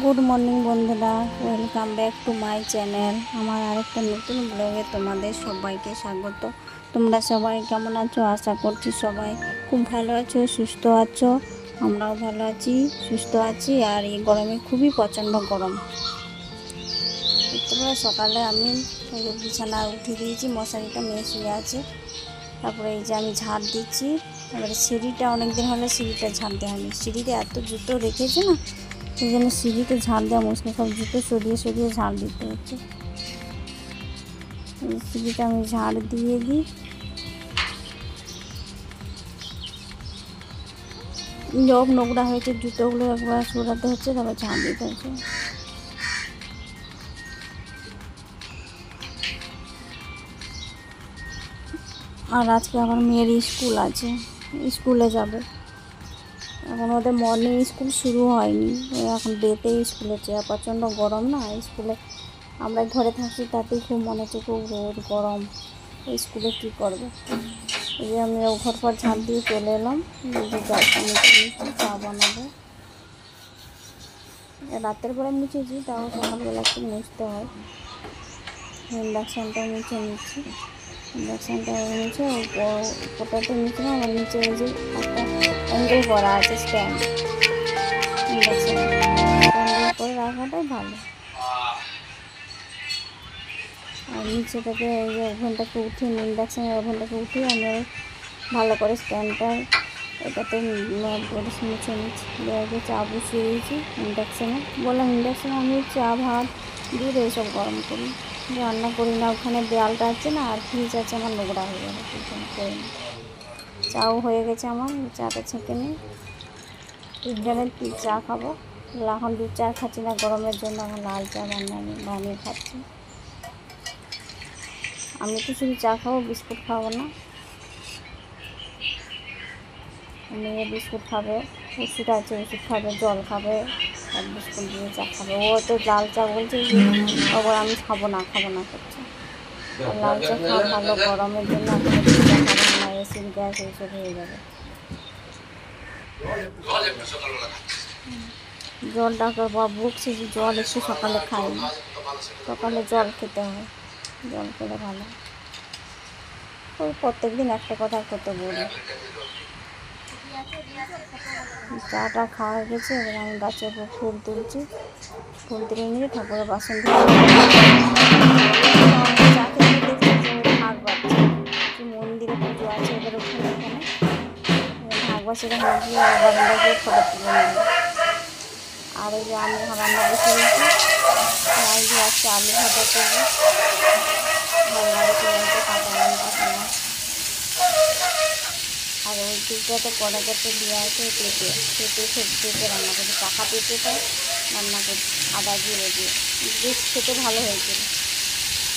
Good morning बंधुरा welcome back to my channel हमार आरेकटा नतून ब्लगे तुम्हारे सबाइके स्वागत। तुम्हारा सबाई केमन आछो आशा करछि सबाई खूब भालो आछो सुस्थ आछो। आमराओ भालो आछि सुस्थ आछि। और ये गरमे खूबই प्रचंड गरम। तो सकाले आमी बिछाना उठे दिएछि मशारिटा मेये शुয়ে আছে। তারপরে এই যে আমি ঝাড় দিচ্ছি। এবারে সিঁড়িটা অনেক দিন হলে সিঁড়িটা ঝাড় দেওয়া হয়নি। সিঁড়িতে এত জুতো রেখেছে না সেই জন্য সিঁড়িতে ঝাড় দেওয়া মুশকিল। সব জুতো সরিয়ে সরিয়ে ঝাড় দিতে হচ্ছে। সিঁড়িটা আমি ঝাড় দিয়ে দিই। সব নোংরা হয়েছে জুতোগুলো একবার সরাতে হচ্ছে তারপর ঝাড় দিতে হচ্ছে। আর আজকে আমার মেয়ের স্কুল আছে, স্কুলে যাবে। এখন ওদের মর্নিং স্কুল শুরু হয়নি, এখন ডেতে স্কুলে হচ্ছে। প্রচণ্ড গরম না স্কুলে। আমরা ঘরে থাকি তাতেই খুব মনে হচ্ছে খুব রোদ গরম, স্কুলে কী করবে। এই যে আমি ঘর পর ঝাঁপ দিয়ে চলে এলাম। চা বানাবো। রাতের বেলা মুছেছি, তাও সকালবেলা একটু মুছতে হয়। ইন্ডাকশানটা মুছে নিচ্ছি। ইন্ডাকশানটা মুছে ওটাতে নিচে না আমার নিচে এই যে একটা অ্যাঙ্গেল করা আছে স্ট্যান্ড। ইন্ডাকশান স্ট্যান্ডের করে রাখাটাই ভালো। আর নিচেটাকে এই যে ওভেনটাকে উঠিয়ে ইন্ডাকশানের ওভেনটাকে উঠিয়ে আমি ভালো করে স্ট্যান্ডটা এটাতে মুছে নিচ্ছি। দিয়ে চা বসিয়ে দিয়েছি ইন্ডাকশানে। বললাম ইন্ডাকশানে আমি চা ভাত দুধ এইসব গরম করি, রান্না করি না। ওখানে দেয়ালটা আছে না আর ফ্রিজ আছে, আমার নোংরা হয়ে যাবে করি না। চাও হয়ে গেছে আমার, চাটা ছেঁকে নিই। 3 জনের চা খাবো। এখন দুধ চা খাচ্ছি না গরমের জন্য, এখন লাল চা বানিয়ে খাচ্ছি। আমি তো শুধু চা খাবো, বিস্কুট খাবো না। মেয়ে বিস্কুট খাবে, ওষুধ আছে ওষুধ খাবে, জল খাবে, আর বিস্কুট দিয়ে চা খাবে। ও তো লাল চা বলছে যে আবার আমি খাবো না করছে। আর লাল চা খাওয়া ভালো গরমের জন্য। চা খাবেন না, এসিড গ্যাস এইসব হয়ে যাবে। জল ডাক্তার বাবু বকছে যে জল একটু সকালে খাইনি, সকালে জল খেতে হয়, জল খেলে ভালো। ওই প্রত্যেক দিন একটা কথা করতে বলি। চাটা খাওয়া হয়ে গেছে। এবার আমি গাছের উপর ফুল তুলছি। ফুল তুলে নিয়ে ঠাকুরের বাসন ধুয়ে চা খেতে দেখছি যে ঢাক বাজছে। মন্দিরে পুজো আছে এবার ওখানে ঢাক বাজছে গিয়ে বারান্দা গিয়ে ফটো তুলে নিল। আর এই যে আমি রান্না বসে দিয়েছি। প্রায় দিয়ে আসছে আলু ভাজা করবো। ভালো লাগে কাঁচা লঙ্কা পেঁয়াজ। আর ওই দিকটাতে কড়াইতে দেওয়া আছে পেঁপে রান্না করছি। পাকা পেঁপেটা রান্না করছি আদা জিরে দিয়ে, বেশ খেতে ভালো হয়েছিল,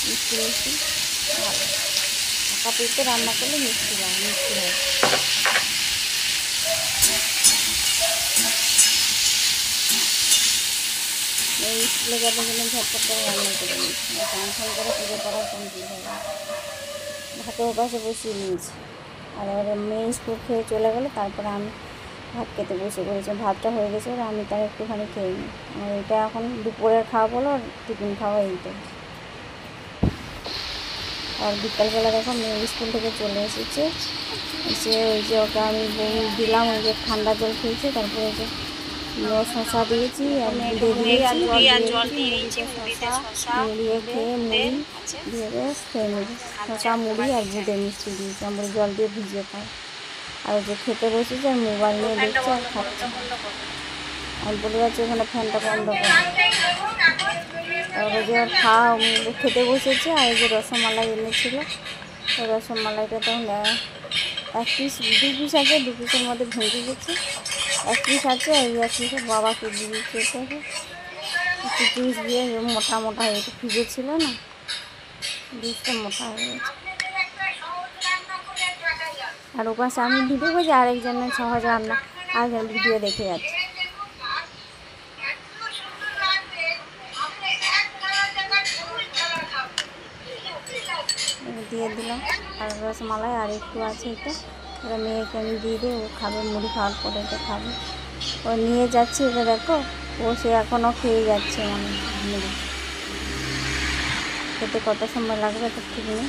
মিষ্টি মিষ্টি ভালো। পাকা পেঁপে রান্না করলে মিষ্টি হয়। এই স্কুলে যাবার জন্য ঝটপট করে রান্না করে নিচ্ছি। স্নান করে পুজো করার কমপ্লিট হয়ে গেছে। ভাতের পাশে বসিয়ে নিয়েছি। আর এবারে মেয়ে স্কুল খেয়ে চলে গেলে তারপরে আমি ভাত খেতে বসে পড়েছি। ভাতটা হয়ে গেছে, আমি তার একটুখানি খেয়ে নিই। আর এটা এখন দুপুরের খাওয়া বলো আর টিফিন খাওয়া এইটাই। আর বিকালবেলা দেখো মেয়ে স্কুল থেকে চলে এসেছে। এসে ওই যে ওকে আমি দিলাম, ওই যে ঠান্ডা জল খেয়েছে। তারপরে যে শশা দিয়েছি আর মুড়িয়ে খেয়ে মুড়ি দিয়ে খেয়ে নেবো। শশা মুড়ি আর গুঁড়ে মিষ্টি দিয়েছি, আমরা জল দিয়ে ভিজিয়ে খাই। আর যে খেতে বসেছে আর মোবাইল নিয়ে দেখছে আর খাচ্ছে। আমি বলে যাচ্ছি ওখানে ফ্যানটা বন্ধ করে। তারপরে যে খেতে বসেছে। আর এই যে রসমালাই এনেছিল, ওই রসমালাইটা তখন 1 পিস 2 পিস আছে, 2 পিসের মধ্যে ভেঙে গেছে। 1 পিস আছে, এই 1 পিসে বাবাকে দিয়েছে। একটু জুস দিয়ে মোটা মোটা হয়ে একটু ভিজে ছিল না, জুসটা মোটা হয়ে গেছে। আর ও পাশে আমি ভিডিও করছি, আরেকজনের সহজ রান্না আরেকজন ভিডিও দেখে যাচ্ছে। দিয়ে দিলাম আর রসমালাই আর একটু আছে। এটা ওরা মেয়েকে আমি দিয়ে দিই, ও খাবে, মুড়ি খাওয়ার পরে এটা খাবে। ও নিয়ে যাচ্ছি। এটা দেখো ও সে এখনও খেয়ে যাচ্ছে মানে মুড়ি। খেতে কত সময় লাগবে তো ঠিক নেই।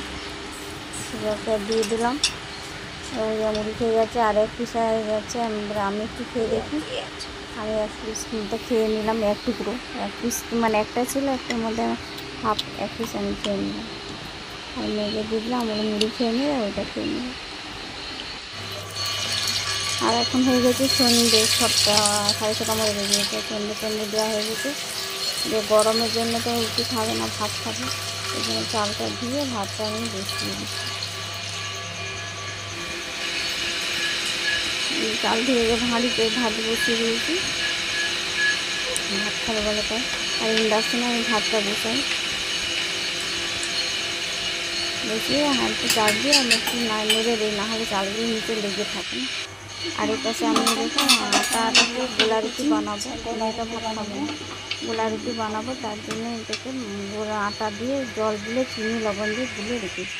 ওকে দিয়ে দিলাম, ওই মুড়ি খেয়ে যাচ্ছে। আর এক পিস হয়ে যাচ্ছে, আমি একটু খেয়ে দেখি। আমি এক পিস তো খেয়ে নিলাম, এক টুকরো, এক পিস মানে একটা ছিল, একটার মধ্যে হাফ এক পিস আমি খেয়ে নিলাম। আর মেয়েকে দিয়ে দিলাম, আমরা মুড়ি খেয়ে নিয়ে ওইটা খেয়ে নিলাম। আর এখন হয়ে গেছে সন্ধ্যে, 6টা 6:30 মতো বেজে গেছে। সন্ধ্যে দেওয়া হয়ে গেছে। যে গরমের জন্য তো রুটি খাবে না, ভাত খাবে, এই জন্য চালটা দিয়ে ভাতটা আমি বসিয়ে দিচ্ছি। চাল ধুয়ে হাঁড়িতে ভাত বসিয়ে দিয়েছি, ভাত খাবে বলে তাই। আর ইন্ডাকশনে আমি ভাতটা বসাই, বসিয়ে হাঁড়িতে চাল দিয়ে আমি একটু নেড়ে দিই, নাহলে চালগুলো নিচে লেগে থাকে। আর এই পাশে আমি দেখুন আটাটাকে গোলা রুটি বানাবো, মেয়েটা ভাত খাবো না, গোলা রুটি বানাবো। তার জন্য এটাকে গোলা আটা দিয়ে জল দিলে চিনি লবণ দিয়ে গুলে রেখেছি।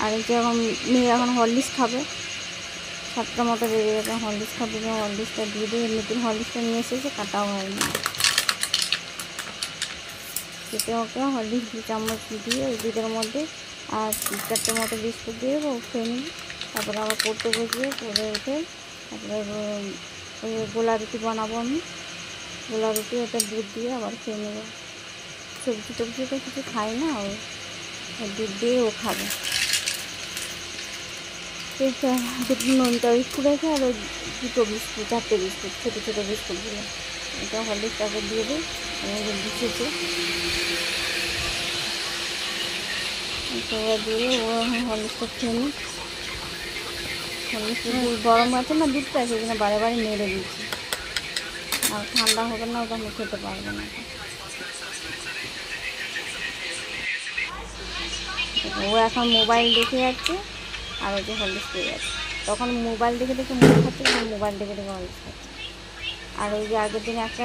আর এই যে এখন মেয়ে এখন হরলিক্স খাবে, 7টা মতো বেজে গেছে, হরলিক্স খাবে। হরলিক্সটা দিয়ে দিয়ে নতুন হরলিক্সটা নিয়ে এসেছে, কাটাও হয়নি। কেটে ওকে হরলিক্স 2 চামচ দিয়ে ওই দুধের মধ্যে আর 4টে মতো বিস্কুট দিয়ে দেবো, খেয়ে নিই। তারপরে আবার পড়তে বসিয়ে পড়ে উঠে তারপরে ওই গোলা রুটি বানাবো আমি। গোলা রুটি ওটা দুধ দিয়ে আবার খেয়ে নেবো। সবজি টবজি তো কিছু খাই না, ওই দুধ দিয়ে ও খাবে। নোনটা বিস্কুট আছে, আর ওই 2টো বিস্কুট, 4টে বিস্কুট, ছোটো ছোটো বিস্কুটগুলো, এটা হরলিক্সটাকে দিয়ে দিই। দিচ্ছেছে দিয়ে ও হরলিক্সটা খেয়ে নিই। হরলিক্সটা গরম আছে না, দুধটা আছে, এই জন্য বারে বারে নেড়ে দিচ্ছি। আর ঠান্ডা হবে না, ওটা আমি খেতে পারবো না। ও এখন মোবাইল দেখে যাচ্ছে, আর ওই যে হরলিক্স পেয়ে যাচ্ছে। তখন মোবাইল দেখে দেখে মুড়ি খাচ্ছে, মোবাইল দেখে দেখে হরলিক্স খাচ্ছে। আর ওই যে আগের দিন একটা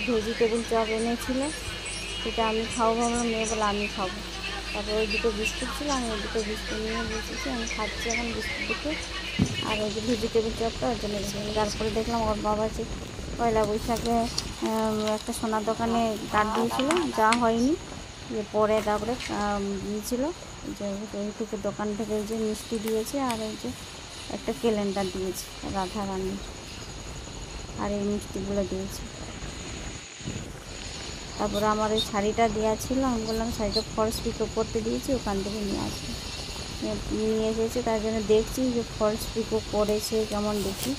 ভেজিটেবল চপ এনেছিল, সেটা আমি খাবো ভাবলাম, মেয়ে বলে আমি খাবো। তারপরে ওই 2টো বিস্কুট ছিল, আমি ওই 2টো বিস্কুট নিয়ে বসেছি, আমি খাচ্ছি এখন বিস্কুট দেখে। আর ওই যে ভেজিটেবল চপটা ওর জন্য দিয়েছিলাম। তারপরে দেখলাম ওর বাবা যে পয়লা বৈশাখে একটা সোনার দোকানে কার্ড দিয়েছিল, যা হয়নি, যে পরে তারপরে দিয়েছিল যে ওইটুকু দোকান থেকে ওই যে মিষ্টি দিয়েছে, আর ওই যে একটা ক্যালেন্ডার দিয়েছে রাধা রানী, আর এই মিষ্টিগুলো দিয়েছে। তারপরে আমার ওই শাড়িটা দেওয়া ছিল, আমি বললাম শাড়িটা ফলস পিকো করতে দিয়েছি, ওখান থেকে নিয়ে আসি, নিয়ে এসেছে। তার জন্য দেখছি যে ফলস পিকো করেছে কেমন দেখি।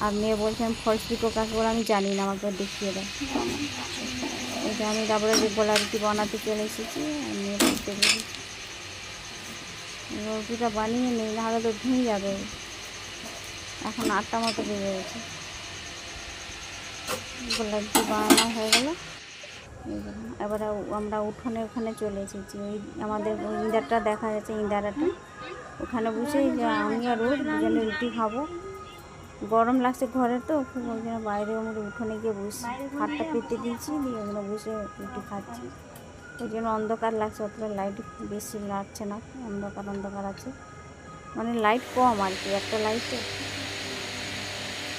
আর মেয়ে বলছে আমি ফলস পিকো কাকে বলে আমি জানি না, আমাকে দেখিয়ে দেয়। এটা আমি তারপরে যে গোলা রুটি বানাতে চলে এসেছি, মেয়ে বলতে গেছি রুটিটা বানিয়ে নিই, নাহলে তো ভেঙে যাবে। এখন 8টা মতো বেজে গেছে। গোলা রুটি বানানো হয়ে গেল। এবারে আমরা উঠোনে ওখানে চলে এসেছি, ওই আমাদের ইন্দারটা দেখা যাচ্ছে, ইন্দারাটা, ওখানে বসে যে আমি আর ও দুজনে রুটি খাবো। গরম লাগছে ঘরে তো খুব, ওই জন্য বাইরে আমরা উঠোনে গিয়ে বসি, খাটটা পেতে দিয়েছি, দিয়ে ওখানে বসে রুটি খাচ্ছি। ওই জন্য অন্ধকার লাগছে, অতটা লাইট বেশি লাগছে না, অন্ধকার অন্ধকার আছে, মানে লাইট কম আর কি, একটা লাইটে।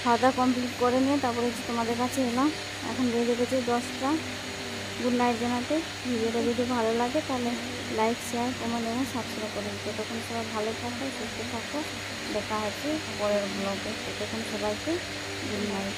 খাওয়া দাওয়া কমপ্লিট করে নিয়ে তারপরে তোমাদের কাছে এলাম। এখন বেজে গেছে 10টা। গুড নাইট জানাতে। ভিডিওটা যদি ভালো লাগে তাহলে লাইক, শেয়ার, কমেন্ট এবং সাবস্ক্রাইব করে দিতে। তখন সবাই ভালো থাকো, সুস্থ থাকো। দেখা হচ্ছে পরের ব্লগে। ততক্ষণ সবাইকে গুড নাইট।